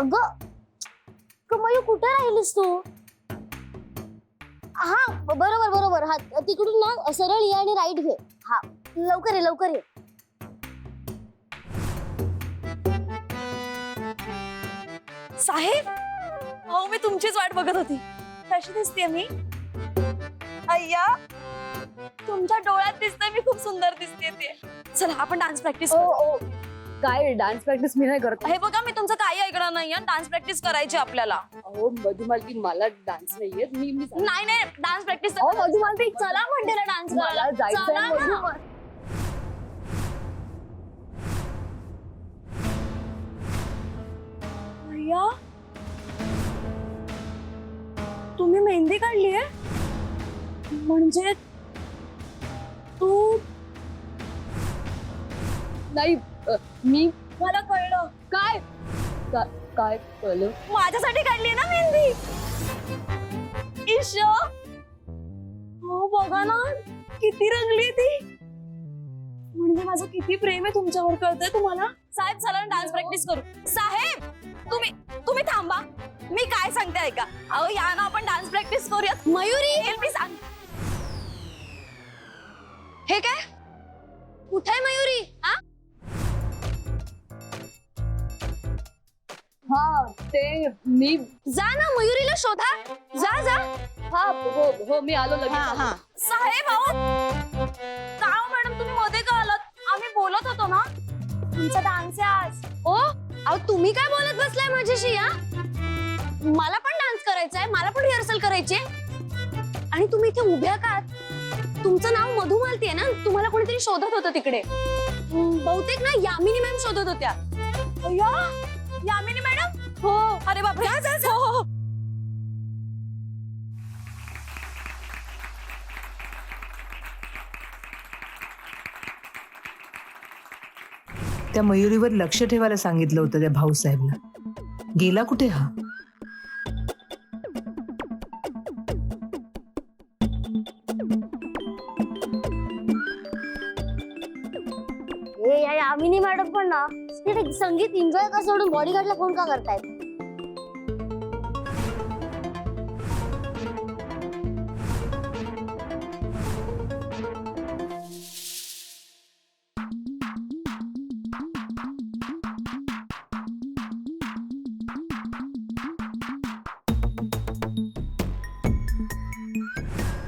अगं मयू कुठे राहिलीस तू? हा बरोबर बरोबर, हा तिकडून ना सरळ ये आणि राईट घे. हा लवकर ये लवकर ये. साहेब, हो मी तुमचीच वाट बघत होती. कशी दिसते मी? अय्या, तुमच्या डोळ्यात दिसतंय मी खूप सुंदर दिसते ते. चला आपण डान्स प्रॅक्टिस ओ करू. ओ काय डान्स प्रॅक्टिस मी नाही करत. हे बघा मी तुमचं काही ऐकणार नाही. डान्स प्रॅक्टिस करायची आपल्याला. अहो मधुमालती, मला डान्स नाही येत. मी नाही नाही डान्स प्रॅक्टिस. अहो मधुमालती, चला म्हणते ना डान्स मला करायला. जायचंय चला ना. मधुमालती. अय्या, तुम्ही मेहंदी काढलीये? म्हणजे तू? नाही मी मला कळलं. काय काय कळलं? माझ्यासाठी काढली ना मेहंदी. ईश, हो बघा ना किती रंगली ती. म्हणजे माझं किती प्रेम आहे तुमच्यावर, कळतंय तुम्हाला? साहेब चला डान्स प्रॅक्टिस करू. साहेब तुम्ही थांबा, मी काय सांगते ऐका. अहो या ना आपण डान्स प्रॅक्टिस करूयात. मयुरी हेल्प मी सांग. हे काय कुठे आहे मयुरी? हा ते मी जा ना मयुरीला शोधा. जा जा. हा हो मी आलो लगेच. साहेब अहो का हो मॅडम तुम्ही मध्ये का आलात? आम्ही बोलत होतो ना तुमचा डान्स आहे आज. ओ अहो तुम्ही काय बोलत बसलाय माझ्याशी? या मला पण डान्स करायचा आहे, मला पण रिहर्सल करायची आहे. आणि तुम्ही इथे उभ्या का? तुमचं नाव मधुमालती आहे ना? तुम्हाला कोणीतरी शोधत होतं तिकडे. बहुतेक ना यामिनी मॅम शोधत होत्या. अय्या, यामिनी मॅडम? हो. अरे बापरे. हो हो. त्या मयुरीवर लक्ष ठेवायला सांगितलं होतं त्या भाऊसाहेबला. गेला कुठे हा? या यामिनी मॅडम पण ना तिथे संगीत एन्जॉय का सोडून बॉडीगार्डला फोन का करतायत?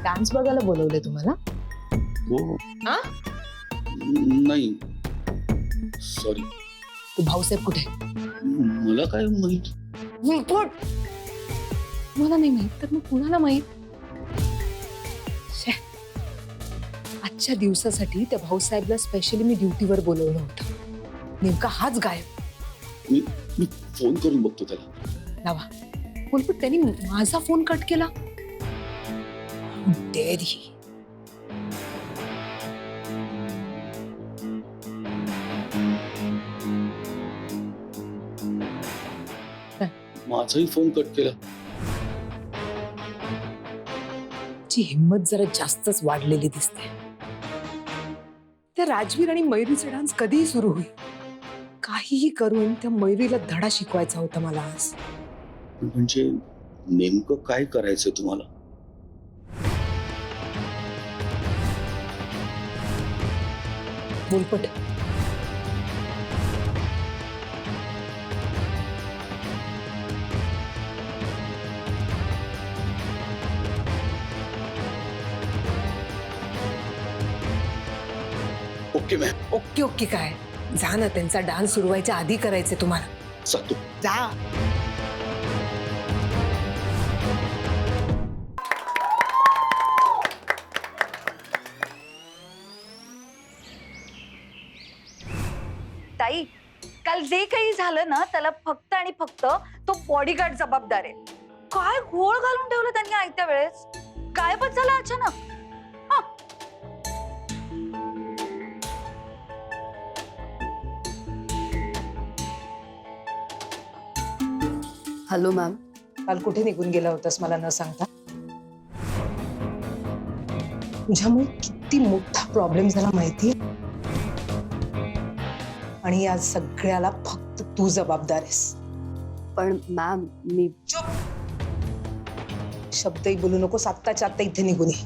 डान्स बघायला बोलवले तुम्हाला? हो. हा? नाही सॉरी. तू भाऊसाहेब कुठे? मला काय माहित. मला नाही माहित तर मग कुणाला माहित? शे. आजच्या दिवसासाठी त्या भाऊसाहेबला स्पेशली मी ड्युटीवर बोलवलं होतं. नेमका हाच गायब. मी फोन करून बघतो त्याला. लावा. पण त्यांनी माझा फोन कट केला. Dare he? माझाही फोन कट केला. ची हिम्मत जरा जास्तच वाढलेली दिसते. त्या राजवीर आणि मयुरीचा डान्स कधीही सुरू होईल. काहीही करून त्या मयुरीला धडा शिकवायचा होता मला आज. म्हणजे नेमकं काय करायचं तुम्हाला? बोलपट. Okay ma'am. ओके ओके काय? जा ना, त्यांचा डान्स सुरू व्हायच्या आधी करायचे तुम्हाला. जातो. जा. ताई, काल जे काही झालं ना त्याला फक्त आणि फक्त तो बॉडीगार्ड जबाबदार आहे. काय घोळ घालून ठेवलं त्यांनी आयत्या वेळेस. गायबच झाला अचानक. Hello ma'am. काल कुठे निघून गेला होतास मला न सांगता? तुझ्यामुळे किती मोठा प्रॉब्लेम झाला माहितीये. आणि या सगळ्याला फक्त तू जबाबदार आहेस. पण मॅम मी शब्दही बोलू नकोस, आत्ताच्या आत्ता इथे निघून ये.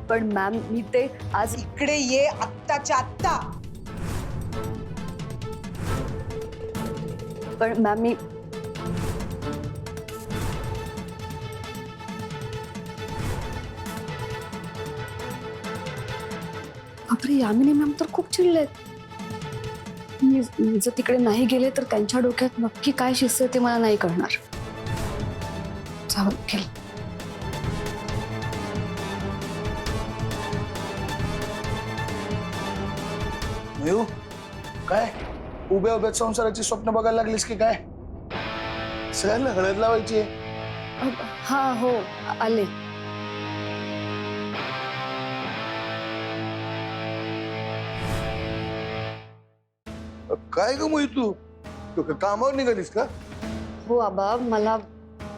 पण मॅम मी ते आज इकडे ये आत्ताच्या आत्ता. पण मॅम मी बापरे, यामिनी मॅम तर खूप चिडलेत. मी जर तिकडे नाही गेले तर त्यांच्या डोक्यात नक्की काय शिस्त ते मला नाही कळणार. जावं लागेल. मयू काय उभ्या उभ्या संसाराची स्वप्न बघायला लागलीस की काय? सगळ्यांना हळद लावायची आहे. हा हो आले. काय ग मयू तू कामावर निघालीस का? हो आबा, मला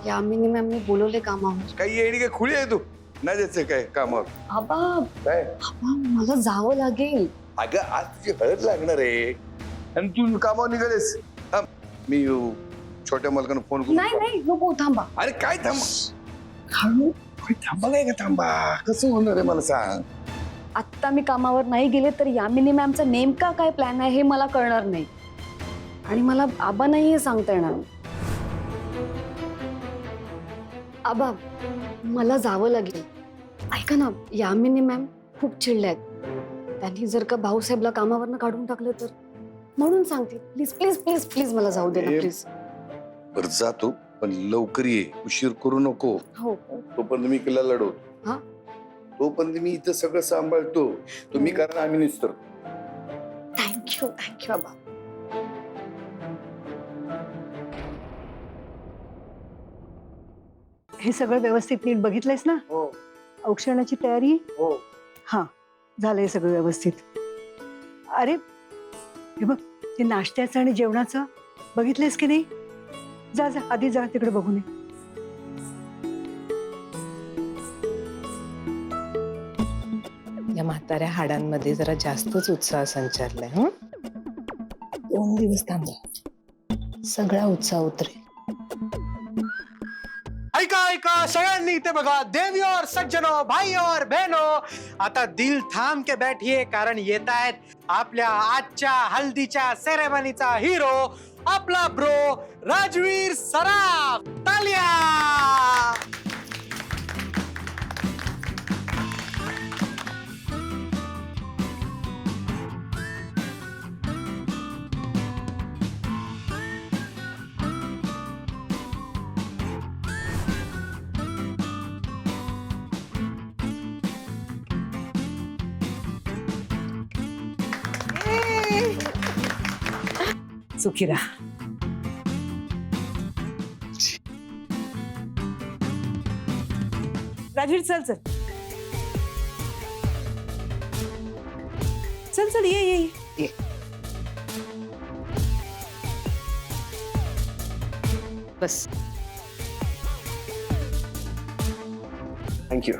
यामिनी मॅमनी बोलवले कामावर. काही येडी काय खुली आहे तू? नाही जायचं काय कामावर? आबा काय आबा मला जावं लागेल. अगं आज तुझी हळद लागणार आहे आणि तू कामावर निघालीस. थांब, मी छोट्या मालकानं फोन करू. नाही नाही नको, थांबा. अरे काय थांबा, हळू. थांबा काय का थांबा, कसं होणार आहे मला सांग. आत्ता मी कामावर नाही गेले तर यामिनी मॅमचा नेमका काय प्लॅन आहे हे मला कळणार नाही आणि मला आबा नाही हे सांगता येणार. आबा मला जावं लागेल. ऐका ना, यामिनी मॅम खूप चिडल्या आहेत. त्यांनी जर का भाऊसाहेबला कामावरनं काढून टाकलं तर म्हणून सांगते. प्लीज प्लीज प्लीज प्लीज मला जाऊ दे ना प्लीज. बरं जातो पण लवकर ये, उशीर करू नको. हो तोपर्यंत मी किल्ला लढवतो. हा? तोपर्यंत मी इथं सगळं सांभाळतो. तुम्ही कारण आम्ही निसतो. थँक्यू थँक्यू आबा. हे सगळं व्यवस्थित नीट बघितलंयस ना? हो औक्षणाची तयारी? हो. हा झालंय सगळं व्यवस्थित. अरे हे बघ, ते नाश्त्याचं आणि जेवणाचं बघितलंयस की नाही? जा जा आधी जा तिकडे बघून ये. या म्हाताऱ्या हाडांमध्ये जरा जास्तच उत्साह संचारलाय. 2 दिवस थांबा, सगळा उत्साह उतरेल. ऐका ऐका सगळ्यांनी इथे बघा. देवी और सज्जनो, भाई और बहनो, आता दिल थांब के बैठिए कारण येत आहेत आपल्या आजच्या हल्दीच्या सेरेमनीचा हिरो, आपला ब्रो राजवीर सराफ. तालिया. सुखी राहा. राजवीर चल चल चल चल ये ये ये. बस. थँक्यू.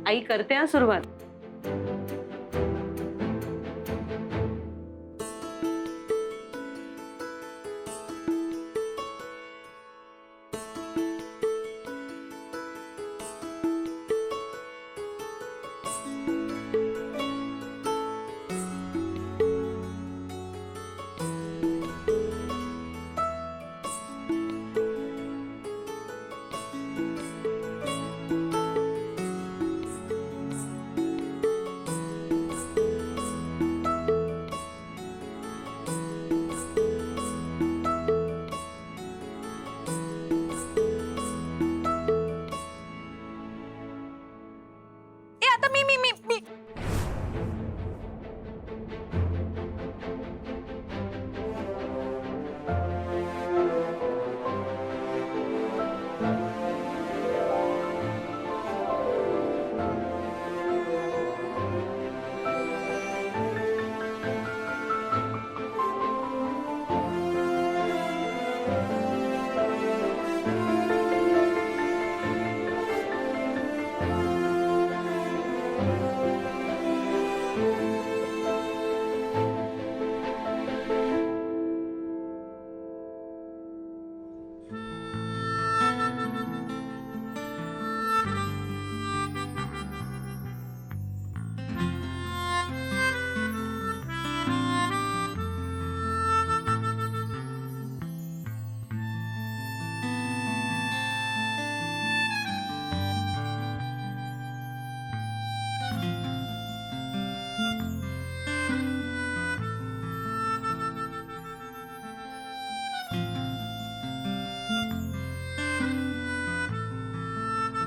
आई करते हा सुरुवात.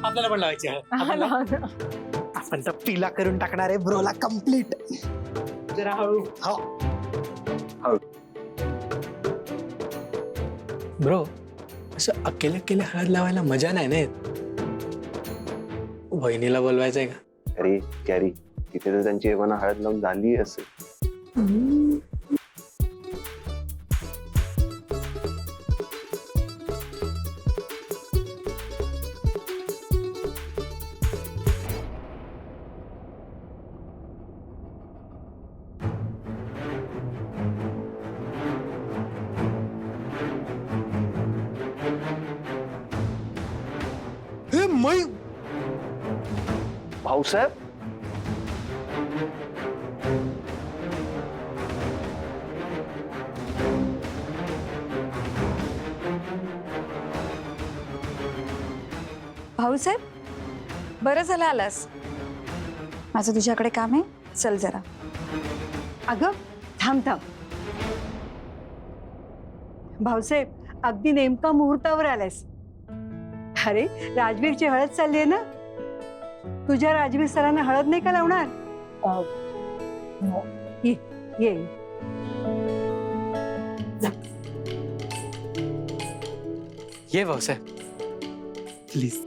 आपल्याला पण लावायची आहे. आपण तर पिला करून टाकणार आहे ब्रोला कम्प्लीट. जरा हळू. हो ब्रो, असं अकेले अकेले हळद लावायला मजा नाही ना येत. बहिणीला बोलवायचंय का? अरे कॅरी, तिथे तर त्यांची एव्हाना हळद लावून झाली असेल. भाऊसाहेब, भाऊसाहेब, बरं झालं आलास. माझं तुझ्याकडे काम आहे, चल जरा. अगं थांब थांब. भाऊसाहेब, अगदी नेमका मुहूर्तावर आलायस. अरे राजवीरची हळद चालली आहे ना. तुझ्या राजवीर सरांना हळद नाही का लावणार? ये ये. ये भाऊसाहेब प्लीज.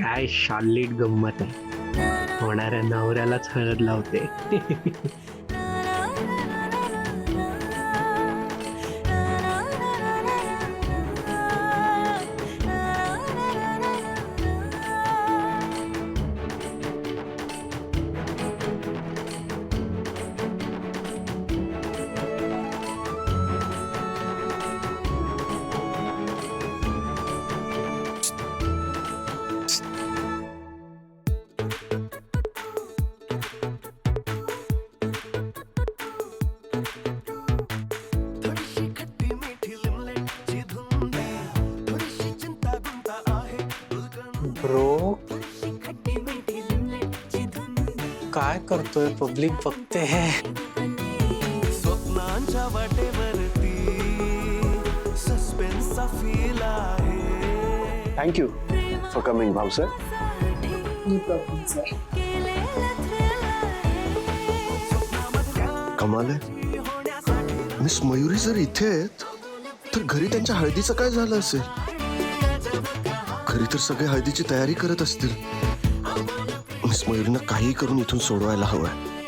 काय शालीट गंमत आहे. होणाऱ्या नवऱ्यालाच हळद लावते. ब्रो काय करतोय, पब्लिक बघते है. स्वप्नांच्या वाटेवरती सस्पेन्सचा फील आहे. Thank you for coming Bhausaheb. कमाल आहे. मिस मयुरी जर इथे आहेत तर घरी त्यांच्या हळदीचं काय झालं असेल? घरी तर सगळे हळदीची तयारी करत असतील. मिस मयुरीनं काही करून इथून सोडवायला हवंय.